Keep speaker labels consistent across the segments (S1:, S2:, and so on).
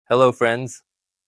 S1: Hello, friends.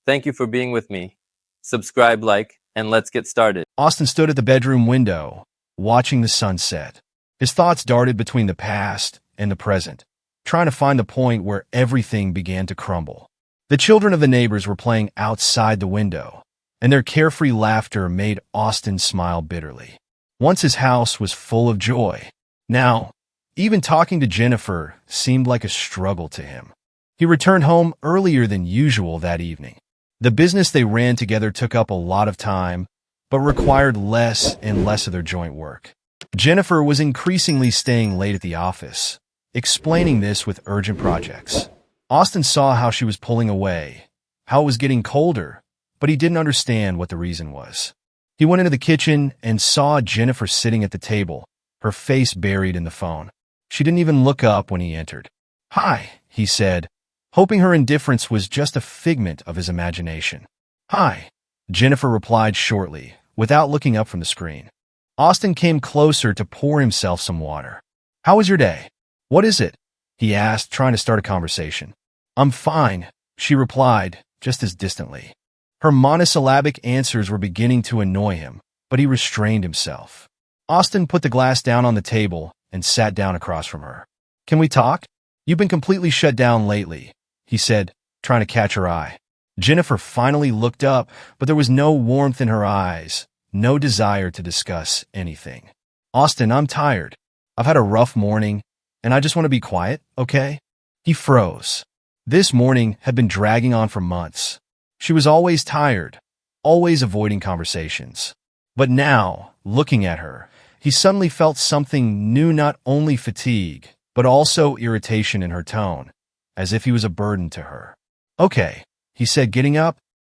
S1: Thank you for being with me. Subscribe, like, and let's get started.
S2: Austin stood at the bedroom window, watching the sunset. His thoughts darted between the past and the present, trying to find the point where everything began to crumble. The children of the neighbors were playing outside the window, and their carefree laughter made Austin smile bitterly. Once his house was full of joy. Now, even talking to Jennifer seemed like a struggle to him. He returned home earlier than usual that evening. The business they ran together took up a lot of time, but required less and less of their joint work. Jennifer was increasingly staying late at the office, explaining this with urgent projects. Austin saw how she was pulling away, how it was getting colder, but he didn't understand what the reason was. He went into the kitchen and saw Jennifer sitting at the table, her face buried in the phone. She didn't even look up when he entered. "Hi," he said, hoping her indifference was just a figment of his imagination. "Hi," Jennifer replied shortly, without looking up from the screen. Austin came closer to pour himself some water. "How was your day?" "What is it?" he asked, trying to start a conversation. "I'm fine," she replied, just as distantly. Her monosyllabic answers were beginning to annoy him, but he restrained himself. Austin put the glass down on the table and sat down across from her. "Can we talk? You've been completely shut down lately," he said, trying to catch her eye. Jennifer finally looked up, but there was no warmth in her eyes, no desire to discuss anything. "Austin, I'm tired. I've had a rough morning, and I just want to be quiet, okay?" He froze. This morning had been dragging on for months. She was always tired, always avoiding conversations. But now, looking at her, he suddenly felt something new, not only fatigue, but also irritation in her tone, as if he was a burden to her. "Okay," he said, getting up.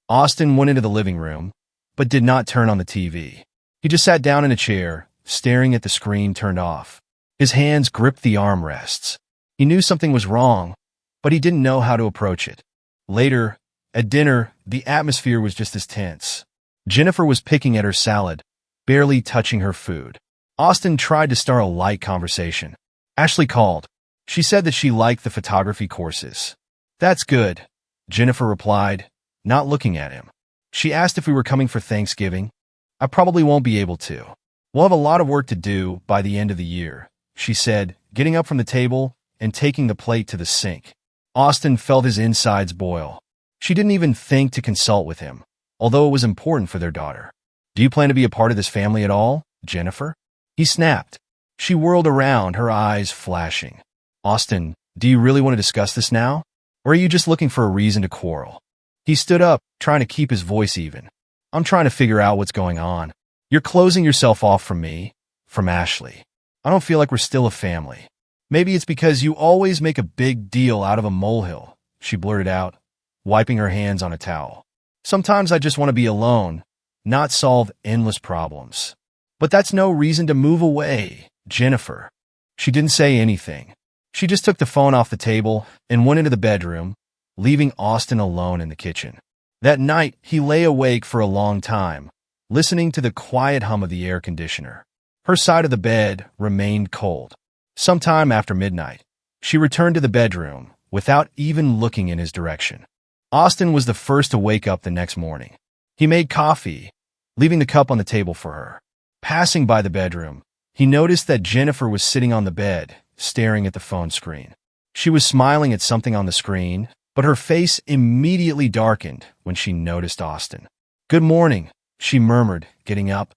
S2: Austin went into the living room, but did not turn on the TV. He just sat down in a chair, staring at the screen turned off. His hands gripped the armrests. He knew something was wrong, but he didn't know how to approach it. Later, at dinner, the atmosphere was just as tense. Jennifer was picking at her salad, barely touching her food. Austin tried to start a light conversation. Ashley called. She said that she liked the photography courses. "That's good," Jennifer replied, not looking at him. She asked if we were coming for Thanksgiving. "I probably won't be able to. We'll have a lot of work to do by the end of the year," she said, getting up from the table and taking the plate to the sink. Austin felt his insides boil. She didn't even think to consult with him, although it was important for their daughter. "Do you plan to be a part of this family at all, Jennifer?" He snapped. She whirled around, her eyes flashing. "Austin, do you really want to discuss this now? Or are you just looking for a reason to quarrel?" He stood up, trying to keep his voice even. "I'm trying to figure out what's going on. You're closing yourself off from me, from Ashley. I don't feel like we're still a family. Maybe it's because you always make a big deal out of a molehill," she blurted out, wiping her hands on a towel. "Sometimes I just want to be alone, not solve endless problems. But that's no reason to move away, Jennifer." She didn't say anything. She just took the phone off the table and went into the bedroom, leaving Austin alone in the kitchen. That night, he lay awake for a long time, listening to the quiet hum of the air conditioner. Her side of the bed remained cold. Sometime after midnight, she returned to the bedroom without even looking in his direction. Austin was the first to wake up the next morning. He made coffee, leaving the cup on the table for her. Passing by the bedroom, he noticed that Jennifer was sitting on the bed, staring at the phone screen. She was smiling at something on the screen, but her face immediately darkened when she noticed Austin. "Good morning," she murmured, getting up.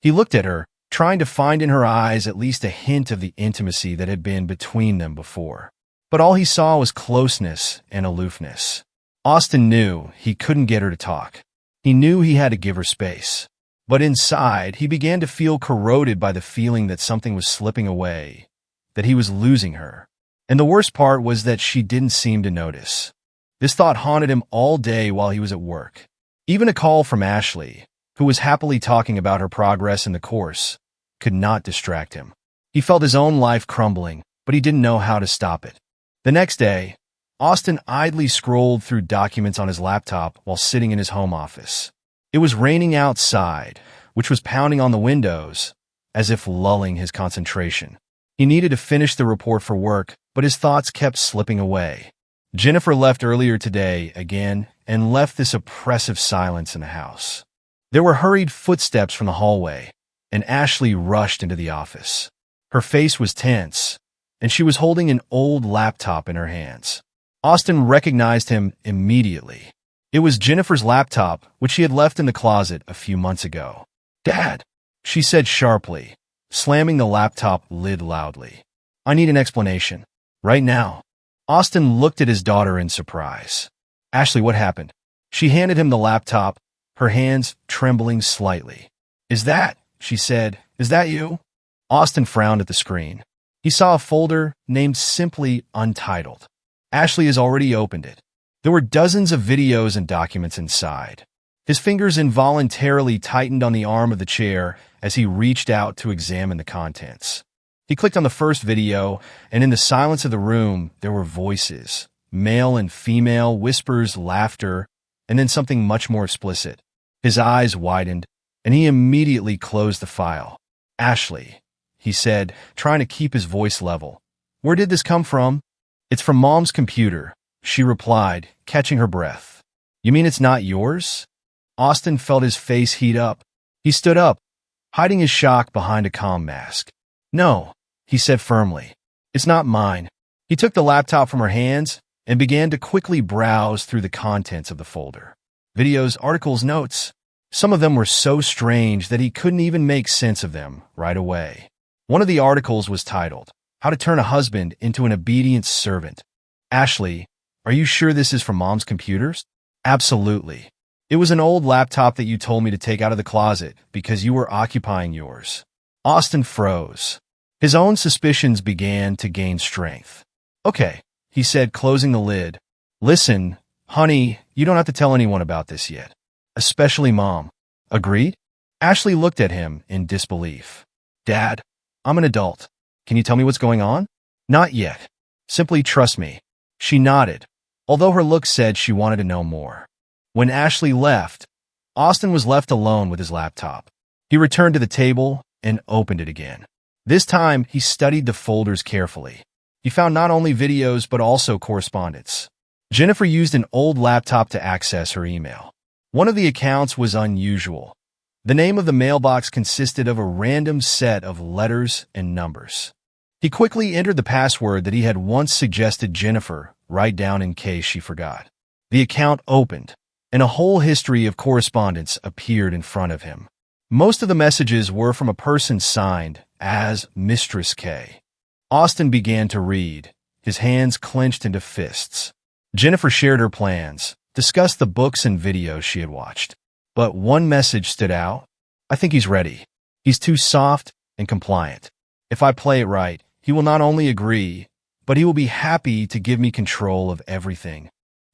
S2: He looked at her, trying to find in her eyes at least a hint of the intimacy that had been between them before. But all he saw was closeness and aloofness. Austin knew he couldn't get her to talk. He knew he had to give her space. But inside, he began to feel corroded by the feeling that something was slipping away, that he was losing her. And the worst part was that she didn't seem to notice. This thought haunted him all day while he was at work. Even a call from Ashley, who was happily talking about her progress in the course, could not distract him. He felt his own life crumbling, but he didn't know how to stop it. The next day, Austin idly scrolled through documents on his laptop while sitting in his home office. It was raining outside, which was pounding on the windows, as if lulling his concentration. He needed to finish the report for work, but his thoughts kept slipping away. Jennifer left earlier today again and left this oppressive silence in the house. There were hurried footsteps from the hallway, and Ashley rushed into the office. Her face was tense, and she was holding an old laptop in her hands. Austin recognized him immediately. It was Jennifer's laptop, which she had left in the closet a few months ago. "Dad," she said sharply, slamming the laptop lid loudly. "I need an explanation. Right now." Austin looked at his daughter in surprise. "Ashley, what happened?" She handed him the laptop, her hands trembling slightly. She said, "Is that you?" Austin frowned at the screen. He saw a folder named simply Untitled. Ashley has already opened it. There were dozens of videos and documents inside. His fingers involuntarily tightened on the arm of the chair as he reached out to examine the contents. He clicked on the first video, and in the silence of the room, there were voices, male and female, whispers, laughter, and then something much more explicit. His eyes widened, and he immediately closed the file. "Ashley," he said, trying to keep his voice level. "Where did this come from?" "It's from Mom's computer," she replied, catching her breath. "You mean it's not yours?" Austin felt his face heat up. He stood up, hiding his shock behind a calm mask. "No," he said firmly. "It's not mine." He took the laptop from her hands and began to quickly browse through the contents of the folder. Videos, articles, notes. Some of them were so strange that he couldn't even make sense of them right away. One of the articles was titled, "How to Turn a Husband into an Obedient Servant." "Ashley, are you sure this is from Mom's computers?" "Absolutely. It was an old laptop that you told me to take out of the closet because you were occupying yours." Austin froze. His own suspicions began to gain strength. "Okay," he said, closing the lid. "Listen, honey, you don't have to tell anyone about this yet. Especially Mom." "Agreed?" Ashley looked at him in disbelief. "Dad, I'm an adult. Can you tell me what's going on?" "Not yet. Simply trust me." She nodded, although her look said she wanted to know more. When Ashley left, Austin was left alone with his laptop. He returned to the table and opened it again. This time, he studied the folders carefully. He found not only videos but also correspondence. Jennifer used an old laptop to access her email. One of the accounts was unusual. The name of the mailbox consisted of a random set of letters and numbers. He quickly entered the password that he had once suggested Jennifer write down in case she forgot. The account opened, and a whole history of correspondence appeared in front of him. Most of the messages were from a person signed as Mistress K. Austin began to read, his hands clenched into fists. Jennifer shared her plans, discussed the books and videos she had watched. But one message stood out. "I think he's ready. He's too soft and compliant. If I play it right, he will not only agree, but he will be happy to give me control of everything."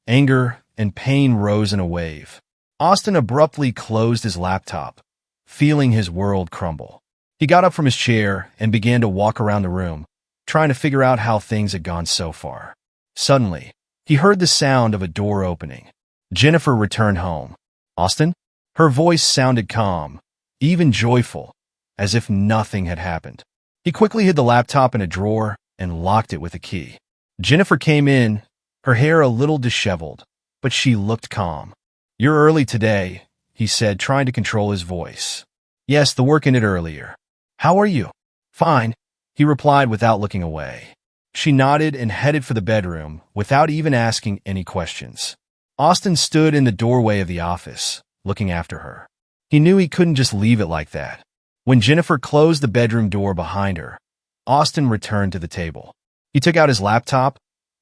S2: Anger and pain rose in a wave. Austin abruptly closed his laptop, feeling his world crumble. He got up from his chair and began to walk around the room, trying to figure out how things had gone so far. Suddenly, he heard the sound of a door opening. Jennifer returned home. "Austin?" Her voice sounded calm, even joyful, as if nothing had happened. He quickly hid the laptop in a drawer and locked it with a key. Jennifer came in, her hair a little disheveled, but she looked calm. "You're early today," he said, trying to control his voice. "Yes, the work ended earlier." "How are you?" "Fine," he replied without looking away. She nodded and headed for the bedroom without even asking any questions. Austin stood in the doorway of the office, looking after her. He knew he couldn't just leave it like that. When Jennifer closed the bedroom door behind her, Austin returned to the table. He took out his laptop,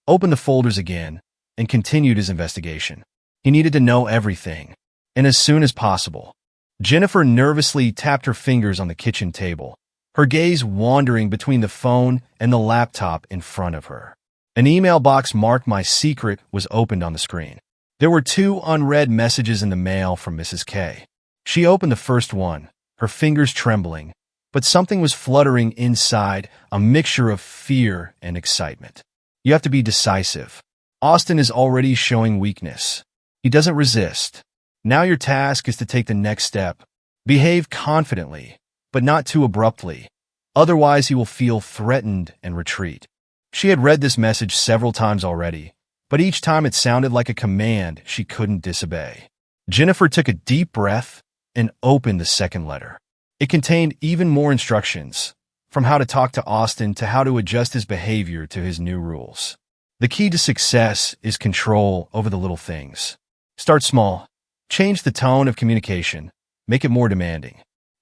S2: opened the folders again, and continued his investigation. He needed to know everything, and as soon as possible. Jennifer nervously tapped her fingers on the kitchen table, her gaze wandering between the phone and the laptop in front of her. An email box marked "My Secret" was opened on the screen. There were 2 unread messages in the mail from Mrs. K. She opened the first one, her fingers trembling, but something was fluttering inside, a mixture of fear and excitement. "You have to be decisive. Austin is already showing weakness. He doesn't resist. Now your task is to take the next step. Behave confidently, but not too abruptly. Otherwise, he will feel threatened and retreat." She had read this message several times already, but each time it sounded like a command she couldn't disobey. Jennifer took a deep breath and opened the second letter. It contained even more instructions, from how to talk to Austin to how to adjust his behavior to his new rules. The key to success is control over the little things. Start small. Change the tone of communication. Make it more demanding.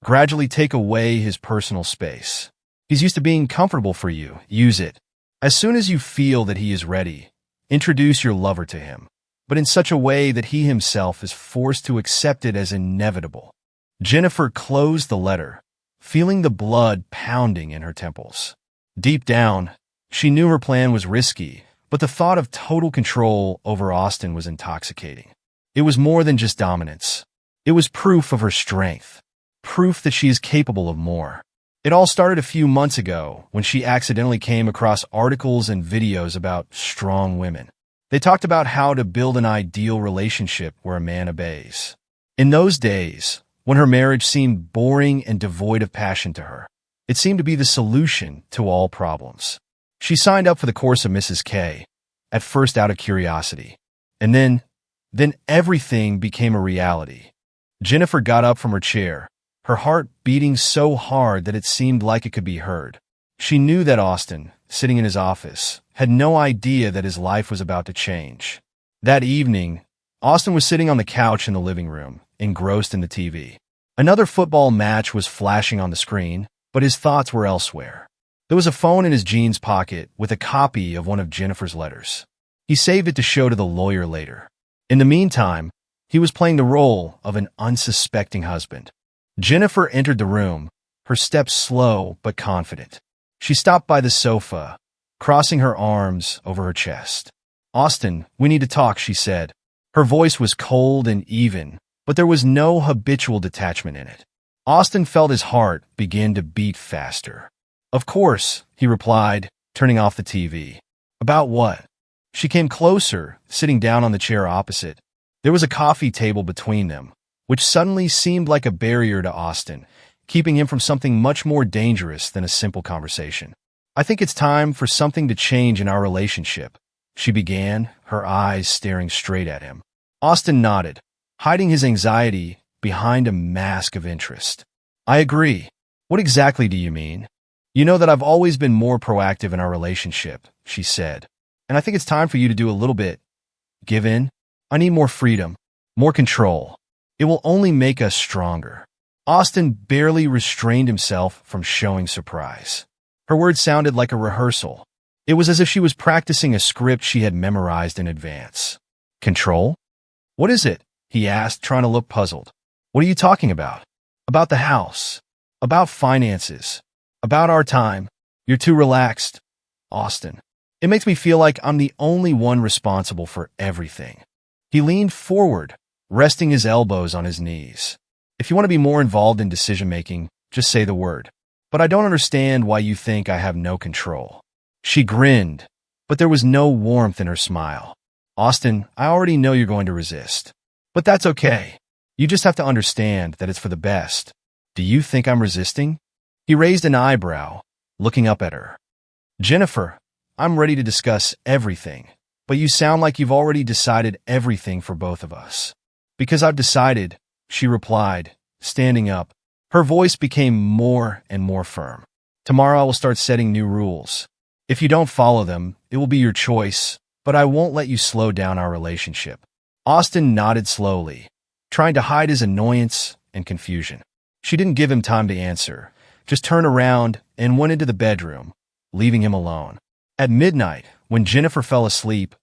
S2: Gradually take away his personal space. He's used to being comfortable for you. Use it. As soon as you feel that he is ready, introduce your lover to him, but in such a way that he himself is forced to accept it as inevitable. Jennifer closed the letter, feeling the blood pounding in her temples. Deep down, she knew her plan was risky, but the thought of total control over Austin was intoxicating. It was more than just dominance. It was proof of her strength, proof that she is capable of more. It all started a few months ago when she accidentally came across articles and videos about strong women. They talked about how to build an ideal relationship where a man obeys. In those days, when her marriage seemed boring and devoid of passion to her, it seemed to be the solution to all problems. She signed up for the course of Mrs. K, at first out of curiosity. And then everything became a reality. Jennifer got up from her chair, her heart beating so hard that it seemed like it could be heard. She knew that Austin, sitting in his office, had no idea that his life was about to change. That evening, Austin was sitting on the couch in the living room, engrossed in the TV. Another football match was flashing on the screen, but his thoughts were elsewhere. There was a phone in his jeans pocket with a copy of one of Jennifer's letters. He saved it to show to the lawyer later. In the meantime, he was playing the role of an unsuspecting husband. Jennifer entered the room, her steps slow but confident. She stopped by the sofa, crossing her arms over her chest. "Austin, we need to talk," she said. Her voice was cold and even, but there was no habitual detachment in it. Austin felt his heart begin to beat faster. "Of course," he replied, turning off the TV. "About what?" She came closer, sitting down on the chair opposite. There was a coffee table between them, which suddenly seemed like a barrier to Austin, keeping him from something much more dangerous than a simple conversation. "I think it's time for something to change in our relationship," she began, her eyes staring straight at him. Austin nodded, hiding his anxiety behind a mask of interest. "I agree. What exactly do you mean?" "You know that I've always been more proactive in our relationship," she said. "And I think it's time for you to do a little bit. Give in. I need more freedom, more control. It will only make us stronger." Austin barely restrained himself from showing surprise. Her words sounded like a rehearsal. It was as if she was practicing a script she had memorized in advance. "Control? What is it?" he asked, trying to look puzzled. "What are you talking about?" "About the house. About finances. About our time. You're too relaxed, Austin. It makes me feel like I'm the only one responsible for everything." He leaned forward, resting his elbows on his knees. "If you want to be more involved in decision-making, just say the word. But I don't understand why you think I have no control." She grinned, but there was no warmth in her smile. "Austin, I already know you're going to resist. But that's okay. You just have to understand that it's for the best." "Do you think I'm resisting?" He raised an eyebrow, looking up at her. "Jennifer, I'm ready to discuss everything, but you sound like you've already decided everything for both of us." "Because I've decided," she replied, standing up. Her voice became more and more firm. "Tomorrow I will start setting new rules. If you don't follow them, it will be your choice, but I won't let you slow down our relationship." Austin nodded slowly, trying to hide his annoyance and confusion. She didn't give him time to answer, just turned around and went into the bedroom, leaving him alone. At midnight, when Jennifer fell asleep,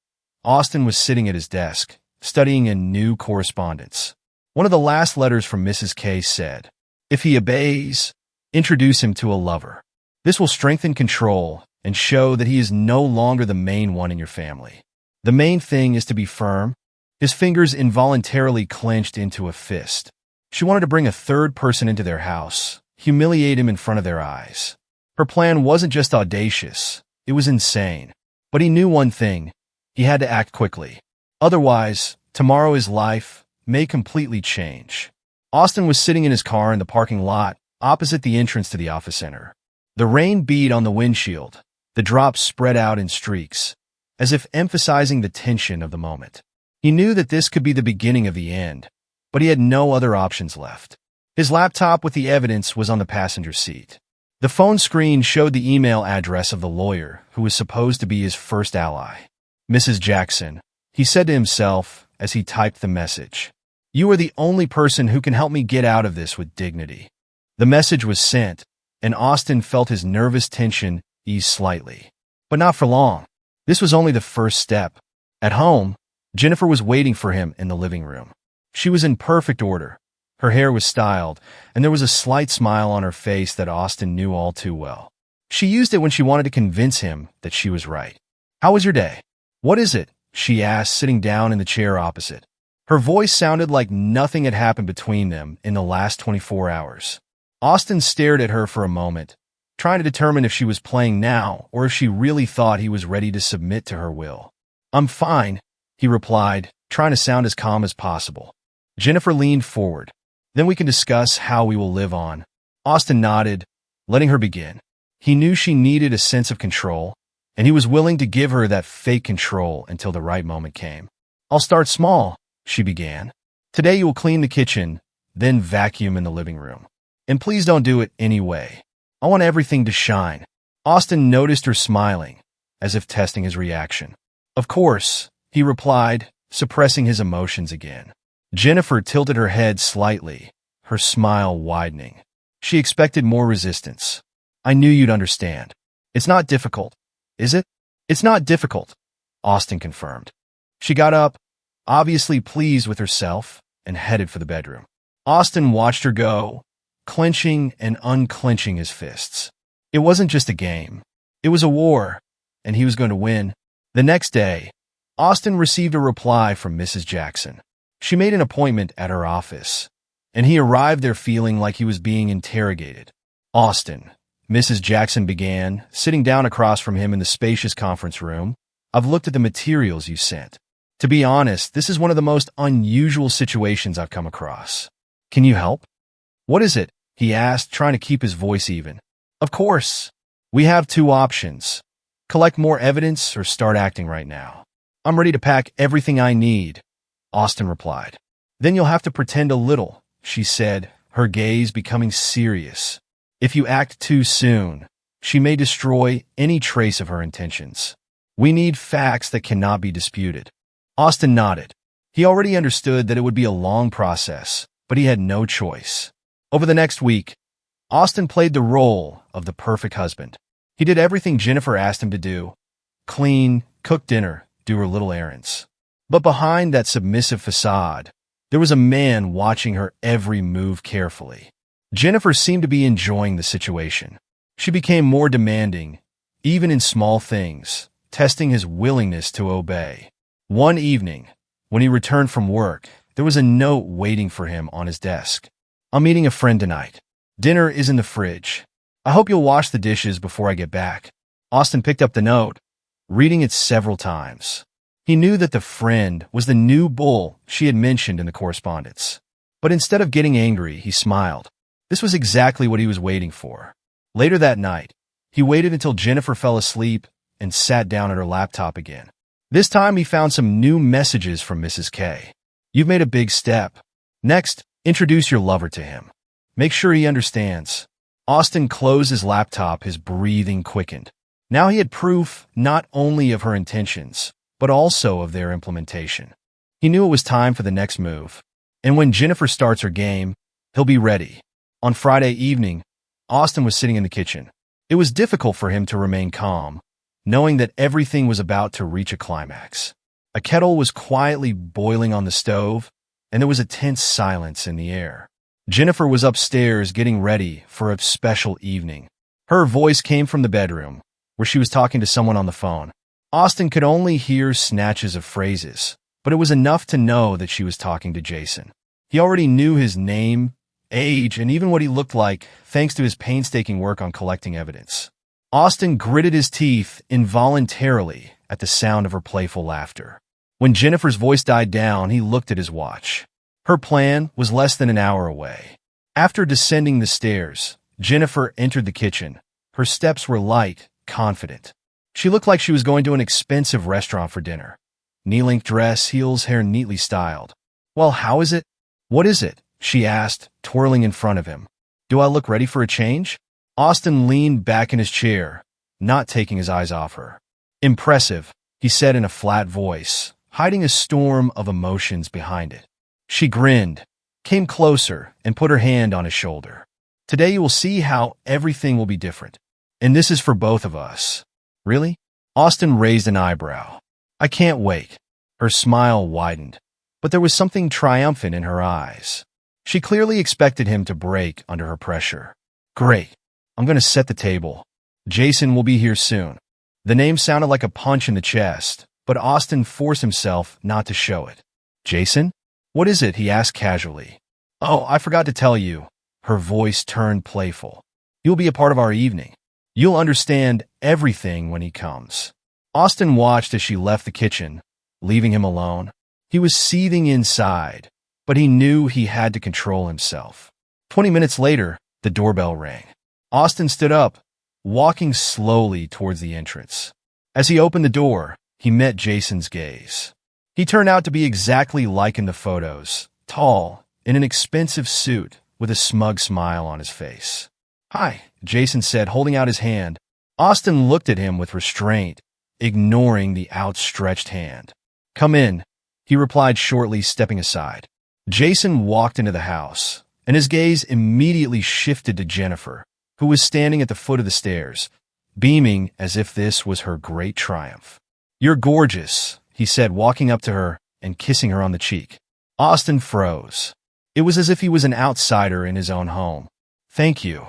S2: Austin was sitting at his desk, studying a new correspondence. One of the last letters from Mrs. K said, "If he obeys, introduce him to a lover. This will strengthen control and show that he is no longer the main one in your family. The main thing is to be firm." His fingers involuntarily clenched into a fist. She wanted to bring a third person into their house, humiliate him in front of their eyes. Her plan wasn't just audacious, it was insane. But he knew one thing: he had to act quickly. Otherwise, tomorrow his life may completely change. Austin was sitting in his car in the parking lot, opposite the entrance to the office center. The rain beat on the windshield, the drops spread out in streaks, as if emphasizing the tension of the moment. He knew that this could be the beginning of the end, but he had no other options left. His laptop with the evidence was on the passenger seat. The phone screen showed the email address of the lawyer who was supposed to be his first ally. Mrs. Jackson, he said to himself as he typed the message. You are the only person who can help me get out of this with dignity. The message was sent, and Austin felt his nervous tension ease slightly. But not for long. This was only the first step. At home, Jennifer was waiting for him in the living room. She was in perfect order. Her hair was styled, and there was a slight smile on her face that Austin knew all too well. She used it when she wanted to convince him that she was right. How was your day? What is it? She asked, sitting down in the chair opposite. Her voice sounded like nothing had happened between them in the last 24 hours. Austin stared at her for a moment, trying to determine if she was playing now or if she really thought he was ready to submit to her will. I'm fine, he replied, trying to sound as calm as possible. Jennifer leaned forward. Then we can discuss how we will live on. Austin nodded, letting her begin. He knew she needed a sense of control, and he was willing to give her that fake control until the right moment came. I'll start small, she began. Today you will clean the kitchen, then vacuum in the living room. And please don't do it anyway. I want everything to shine. Austin noticed her smiling, as if testing his reaction. Of course, he replied, suppressing his emotions again. Jennifer tilted her head slightly, her smile widening. She expected more resistance. I knew you'd understand. It's not difficult, is it? It's not difficult, Austin confirmed. She got up, obviously pleased with herself, and headed for the bedroom. Austin watched her go, clenching and unclenching his fists. It wasn't just a game. It was a war, and he was going to win. The next day, Austin received a reply from Mrs. Jackson. She made an appointment at her office, and he arrived there feeling like he was being interrogated. Austin, Mrs. Jackson began, sitting down across from him in the spacious conference room. I've looked at the materials you sent. To be honest, this is one of the most unusual situations I've come across. Can you help? What is it? He asked, trying to keep his voice even. Of course. We have two options. Collect more evidence or start acting right now. I'm ready to pack everything I need, Austin replied. Then you'll have to pretend a little, she said, her gaze becoming serious. If you act too soon, she may destroy any trace of her intentions. We need facts that cannot be disputed. Austin nodded. He already understood that it would be a long process, but he had no choice. Over the next week, Austin played the role of the perfect husband. He did everything Jennifer asked him to do. Clean, cook dinner, do her little errands. But behind that submissive facade, there was a man watching her every move carefully. Jennifer seemed to be enjoying the situation. She became more demanding, even in small things, testing his willingness to obey. One evening, when he returned from work, there was a note waiting for him on his desk. I'm meeting a friend tonight. Dinner is in the fridge. I hope you'll wash the dishes before I get back. Austin picked up the note, reading it several times. He knew that the friend was the new bull she had mentioned in the correspondence. But instead of getting angry, he smiled. This was exactly what he was waiting for. Later that night, he waited until Jennifer fell asleep and sat down at her laptop again. This time he found some new messages from Mrs. K. You've made a big step. Next, introduce your lover to him. Make sure he understands. Austin closed his laptop, his breathing quickened. Now he had proof not only of her intentions, but also of their implementation. He knew it was time for the next move. And when Jennifer starts her game, he'll be ready. On Friday evening, Austin was sitting in the kitchen. It was difficult for him to remain calm, knowing that everything was about to reach a climax. A kettle was quietly boiling on the stove, and there was a tense silence in the air. Jennifer was upstairs getting ready for a special evening. Her voice came from the bedroom, where she was talking to someone on the phone. Austin could only hear snatches of phrases, but it was enough to know that she was talking to Jason. He already knew his name, age, and even what he looked like, thanks to his painstaking work on collecting evidence. Austin gritted his teeth involuntarily at the sound of her playful laughter. When Jennifer's voice died down, he looked at his watch. Her plan was less than an hour away. After descending the stairs, Jennifer entered the kitchen. Her steps were light, confident. She looked like she was going to an expensive restaurant for dinner. Knee-length dress, heels, hair neatly styled. "Well, how is it?" "What is it?" she asked, twirling in front of him. "Do I look ready for a change?" Austin leaned back in his chair, not taking his eyes off her. "Impressive," he said in a flat voice, hiding a storm of emotions behind it. She grinned, came closer, and put her hand on his shoulder. "Today you will see how everything will be different. And this is for both of us." "Really?" Austin raised an eyebrow. "I can't wait." Her smile widened, but there was something triumphant in her eyes. She clearly expected him to break under her pressure. "Great. I'm going to set the table. Jason will be here soon." The name sounded like a punch in the chest, but Austin forced himself not to show it. "Jason? What is it?" he asked casually. "Oh, I forgot to tell you." Her voice turned playful. "You'll be a part of our evening. You'll understand everything when he comes." Austin watched as she left the kitchen, leaving him alone. He was seething inside, but he knew he had to control himself. 20 minutes later, the doorbell rang. Austin stood up, walking slowly towards the entrance. As he opened the door, he met Jason's gaze. He turned out to be exactly like in the photos, tall, in an expensive suit, with a smug smile on his face. "Hi," Jason said, holding out his hand. Austin looked at him with restraint, ignoring the outstretched hand. "Come in," he replied shortly, stepping aside. Jason walked into the house, and his gaze immediately shifted to Jennifer, who was standing at the foot of the stairs, beaming as if this was her great triumph. "You're gorgeous," he said, walking up to her and kissing her on the cheek. Austin froze. It was as if he was an outsider in his own home. "Thank you,"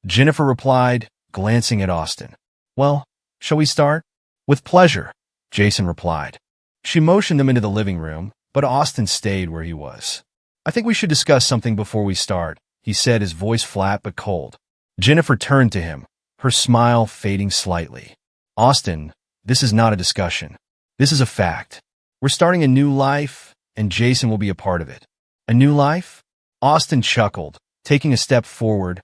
S2: Jennifer replied, glancing at Austin. "Well, shall we start?" "With pleasure," Jason replied. She motioned them into the living room, but Austin stayed where he was. "I think we should discuss something before we start," he said, his voice flat but cold. Jennifer turned to him, her smile fading slightly. "Austin, this is not a discussion. This is a fact. We're starting a new life, and Jason will be a part of it." "A new life?" Austin chuckled, taking a step forward.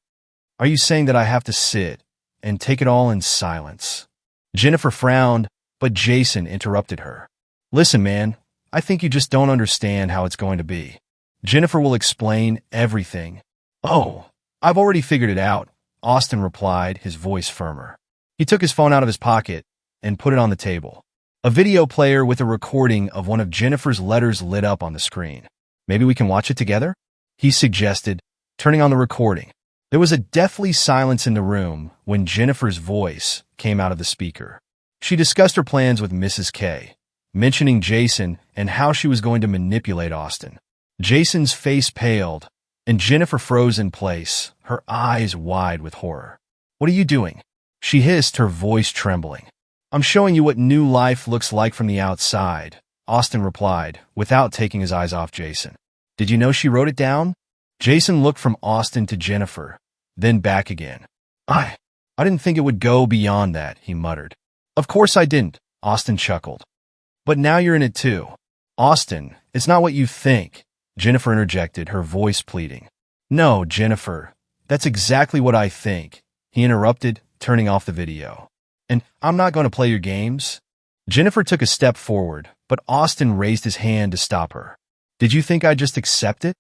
S2: "Are you saying that I have to sit and take it all in silence?" Jennifer frowned, but Jason interrupted her. "Listen, man, I think you just don't understand how it's going to be. Jennifer will explain everything." "Oh, I've already figured it out," Austin replied, his voice firmer. He took his phone out of his pocket and put it on the table. A video player with a recording of one of Jennifer's letters lit up on the screen. "Maybe we can watch it together?" he suggested, turning on the recording. There was a deathly silence in the room when Jennifer's voice came out of the speaker. She discussed her plans with Mrs. K, mentioning Jason and how she was going to manipulate Austin. Jason's face paled, and Jennifer froze in place, her eyes wide with horror. "What are you doing?" she hissed, her voice trembling. "I'm showing you what new life looks like from the outside," Austin replied, without taking his eyes off Jason. "Did you know she wrote it down?" Jason looked from Austin to Jennifer, then back again. I didn't think it would go beyond that," he muttered. "Of course I didn't," Austin chuckled. "But now you're in it too." "Austin, it's not what you think," Jennifer interjected, her voice pleading. "No, Jennifer, that's exactly what I think," he interrupted, turning off the video. "And I'm not going to play your games." Jennifer took a step forward, but Austin raised his hand to stop her. "Did you think I'd just accept it?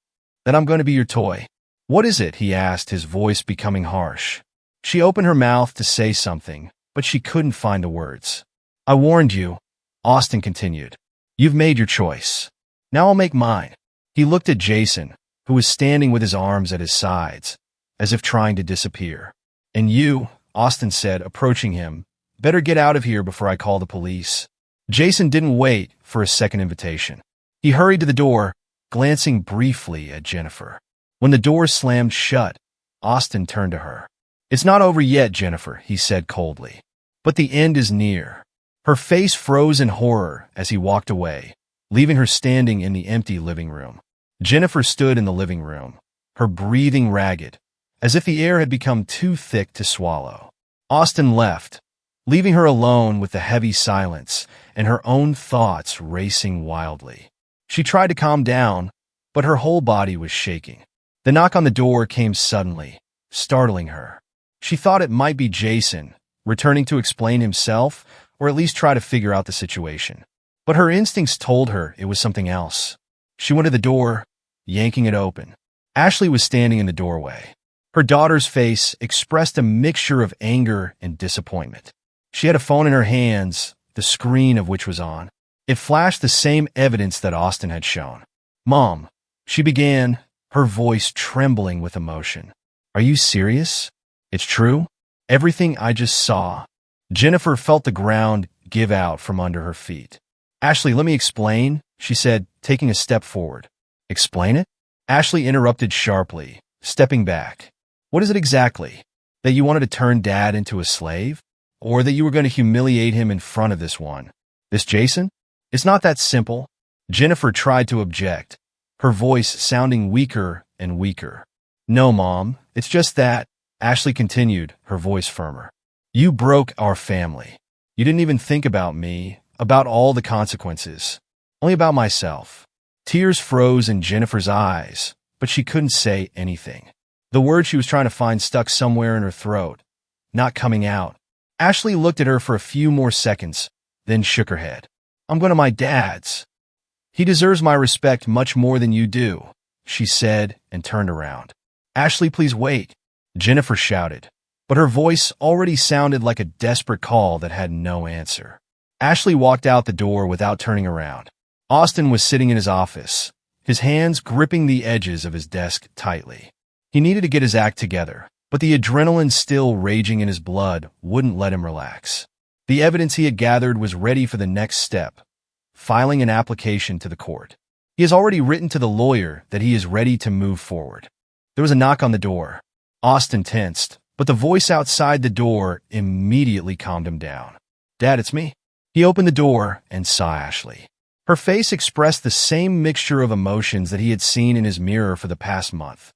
S2: That I'm going to be your toy?" "What is it?" he asked, his voice becoming harsh. She opened her mouth to say something, but she couldn't find the words. "I warned you," Austin continued. "You've made your choice. Now I'll make mine." He looked at Jason, who was standing with his arms at his sides, as if trying to disappear. "And you," Austin said, approaching him, "better get out of here before I call the police." Jason didn't wait for a second invitation. He hurried to the door, glancing briefly at Jennifer. When the door slammed shut, Austin turned to her. "It's not over yet, Jennifer," he said coldly. "But the end is near." Her face froze in horror as he walked away, leaving her standing in the empty living room. Jennifer stood in the living room, her breathing ragged, as if the air had become too thick to swallow. Austin left, leaving her alone with the heavy silence and her own thoughts racing wildly. She tried to calm down, but her whole body was shaking. The knock on the door came suddenly, startling her. She thought it might be Jason, returning to explain himself, or at least try to figure out the situation. But her instincts told her it was something else. She went to the door, yanking it open. Ashley was standing in the doorway. Her daughter's face expressed a mixture of anger and disappointment. She had a phone in her hands, the screen of which was on. It flashed the same evidence that Austin had shown. "Mom," she began, her voice trembling with emotion. "Are you serious? It's true? Everything I just saw." Jennifer felt the ground give out from under her feet. "Ashley, let me explain," she said, taking a step forward. "Explain it?" Ashley interrupted sharply, stepping back. "What is it exactly? That you wanted to turn Dad into a slave? Or that you were going to humiliate him in front of this Jason? It's not that simple." Jennifer tried to object, her voice sounding weaker and weaker. "No, Mom, it's just that," Ashley continued, her voice firmer. "You broke our family. You didn't even think about me, about all the consequences. Only about myself." Tears froze in Jennifer's eyes, but she couldn't say anything. The word she was trying to find stuck somewhere in her throat, not coming out. Ashley looked at her for a few more seconds, then shook her head. "I'm going to my dad's. He deserves my respect much more than you do," she said and turned around. "Ashley, please wait," Jennifer shouted, but her voice already sounded like a desperate call that had no answer. Ashley walked out the door without turning around. Austin was sitting in his office, his hands gripping the edges of his desk tightly. He needed to get his act together, but the adrenaline still raging in his blood wouldn't let him relax. The evidence he had gathered was ready for the next step, filing an application to the court. He has already written to the lawyer that he is ready to move forward. There was a knock on the door. Austin tensed, but the voice outside the door immediately calmed him down. "Dad, it's me." He opened the door and saw Ashley. Her face expressed the same mixture of emotions that he had seen in his mirror for the past month: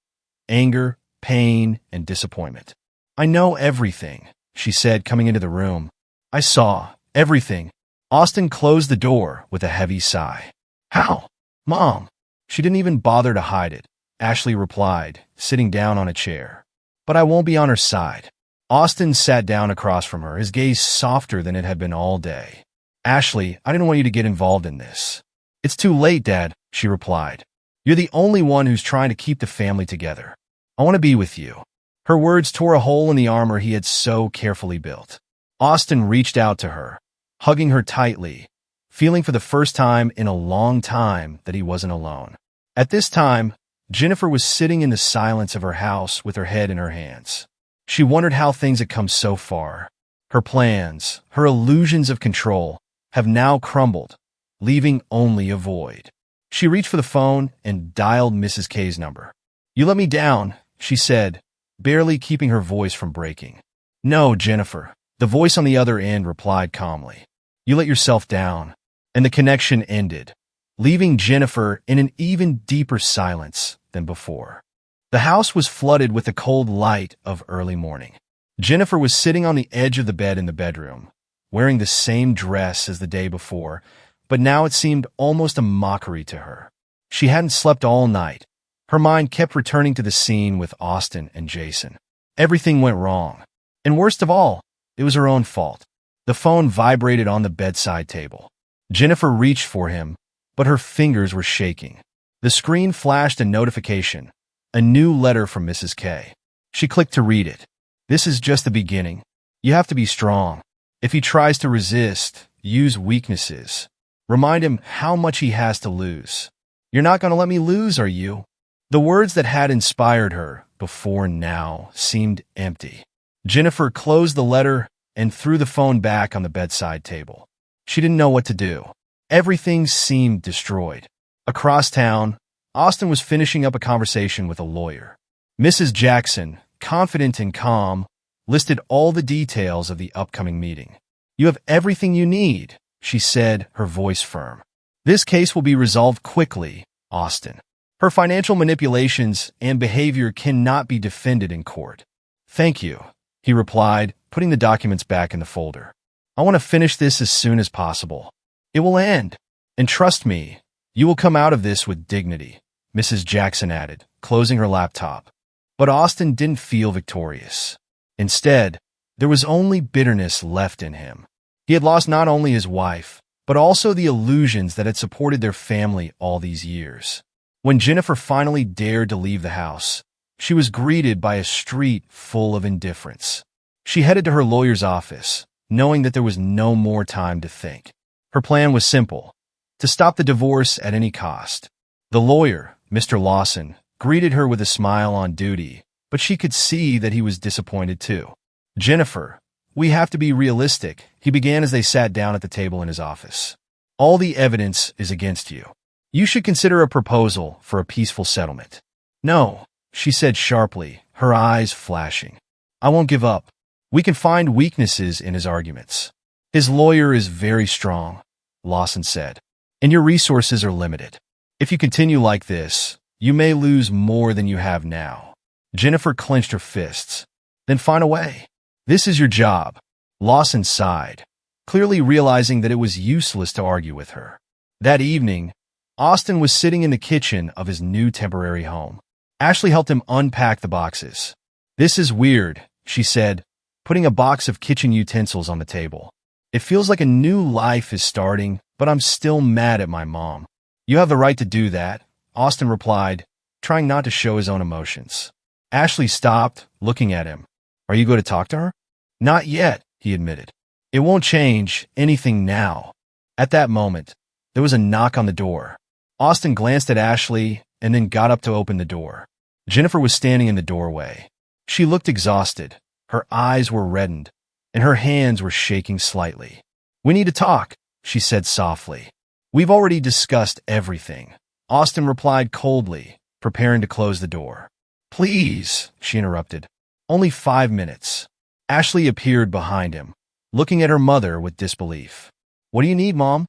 S2: anger, pain, and disappointment. "I know everything," she said, coming into the room. "I saw everything." Austin closed the door with a heavy sigh. "How? Mom?" "She didn't even bother to hide it," Ashley replied, sitting down on a chair. "But I won't be on her side." Austin sat down across from her, his gaze softer than it had been all day. "Ashley, I didn't want you to get involved in this." "It's too late, Dad," she replied. "You're the only one who's trying to keep the family together. I want to be with you." Her words tore a hole in the armor he had so carefully built. Austin reached out to her, hugging her tightly, feeling for the first time in a long time that he wasn't alone. At this time, Jennifer was sitting in the silence of her house with her head in her hands. She wondered how things had come so far. Her plans, her illusions of control, have now crumbled, leaving only a void. She reached for the phone and dialed Mrs. K's number. "You let me down," she said, barely keeping her voice from breaking. "No, Jennifer," the voice on the other end replied calmly. "You let yourself down." And the connection ended, leaving Jennifer in an even deeper silence than before. The house was flooded with the cold light of early morning. Jennifer was sitting on the edge of the bed in the bedroom, wearing the same dress as the day before, but now it seemed almost a mockery to her. She hadn't slept all night. Her mind kept returning to the scene with Austin and Jason. Everything went wrong. And worst of all, it was her own fault. The phone vibrated on the bedside table. Jennifer reached for him, but her fingers were shaking. The screen flashed a notification, a new letter from Mrs. K. She clicked to read it. "This is just the beginning. You have to be strong. If he tries to resist, use weaknesses. Remind him how much he has to lose. You're not going to let me lose, are you?" The words that had inspired her before now seemed empty. Jennifer closed the letter and threw the phone back on the bedside table. She didn't know what to do. Everything seemed destroyed. Across town, Austin was finishing up a conversation with a lawyer. Mrs. Jackson, confident and calm, listed all the details of the upcoming meeting. "You have everything you need," she said, her voice firm. "This case will be resolved quickly, Austin. Her financial manipulations and behavior cannot be defended in court." "Thank you," he replied, putting the documents back in the folder. "I want to finish this as soon as possible. It will end. And trust me, you will come out of this with dignity," Mrs. Jackson added, closing her laptop. But Austin didn't feel victorious. Instead, there was only bitterness left in him. He had lost not only his wife, but also the illusions that had supported their family all these years. When Jennifer finally dared to leave the house, she was greeted by a street full of indifference. She headed to her lawyer's office, knowing that there was no more time to think. Her plan was simple: to stop the divorce at any cost. The lawyer, Mr. Lawson, greeted her with a smile on duty, but she could see that he was disappointed too. "Jennifer, we have to be realistic," he began as they sat down at the table in his office. "All the evidence is against you. You should consider a proposal for a peaceful settlement." "No," she said sharply, her eyes flashing. "I won't give up. We can find weaknesses in his arguments." "His lawyer is very strong," Lawson said, "and your resources are limited. If you continue like this, you may lose more than you have now." Jennifer clenched her fists. "Then find a way. This is your job." Lawson sighed, clearly realizing that it was useless to argue with her. That evening, Austin was sitting in the kitchen of his new temporary home. Ashley helped him unpack the boxes. "This is weird," she said, putting a box of kitchen utensils on the table. "It feels like a new life is starting, but I'm still mad at my mom." "You have the right to do that," Austin replied, trying not to show his own emotions. Ashley stopped, looking at him. "Are you going to talk to her?" "Not yet," he admitted. "It won't change anything now." At that moment, there was a knock on the door. Austin glanced at Ashley and then got up to open the door. Jennifer was standing in the doorway. She looked exhausted. Her eyes were reddened, and her hands were shaking slightly. "We need to talk," she said softly. "We've already discussed everything," Austin replied coldly, preparing to close the door. "Please," she interrupted. "Only 5 minutes." Ashley appeared behind him, looking at her mother with disbelief. "What do you need, Mom?"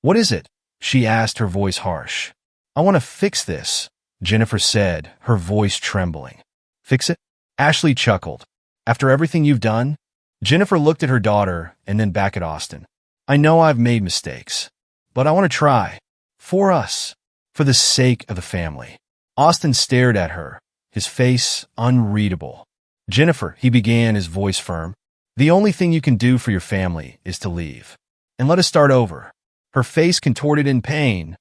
S2: "What is it?" she asked, her voice harsh. "I want to fix this," Jennifer said, her voice trembling. "Fix it?" Ashley chuckled. "After everything you've done?" Jennifer looked at her daughter and then back at Austin. "I know I've made mistakes, but I want to try. For us. For the sake of the family." Austin stared at her, his face unreadable. "Jennifer," he began, his voice firm, "the only thing you can do for your family is to leave. And let us start over." Her face contorted in pain,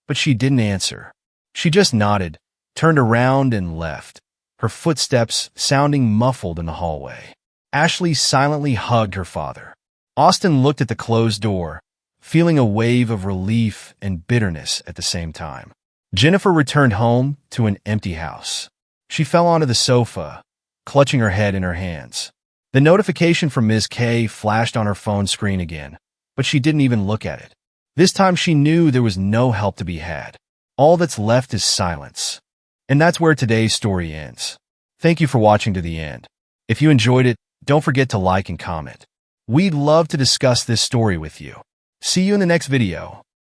S2: but she didn't answer. She just nodded, turned around and left, her footsteps sounding muffled in the hallway. Ashley silently hugged her father. Austin looked at the closed door, feeling a wave of relief and bitterness at the same time. Jennifer returned home to an empty house. She fell onto the sofa, clutching her head in her hands. The notification from Ms. K flashed on her phone screen again, but she didn't even look at it. This time she knew there was no help to be had. All that's left is silence. And that's where today's story ends. Thank you for watching to the end. If you enjoyed it, don't forget to like and comment. We'd love to discuss this story with you. See you in the next video.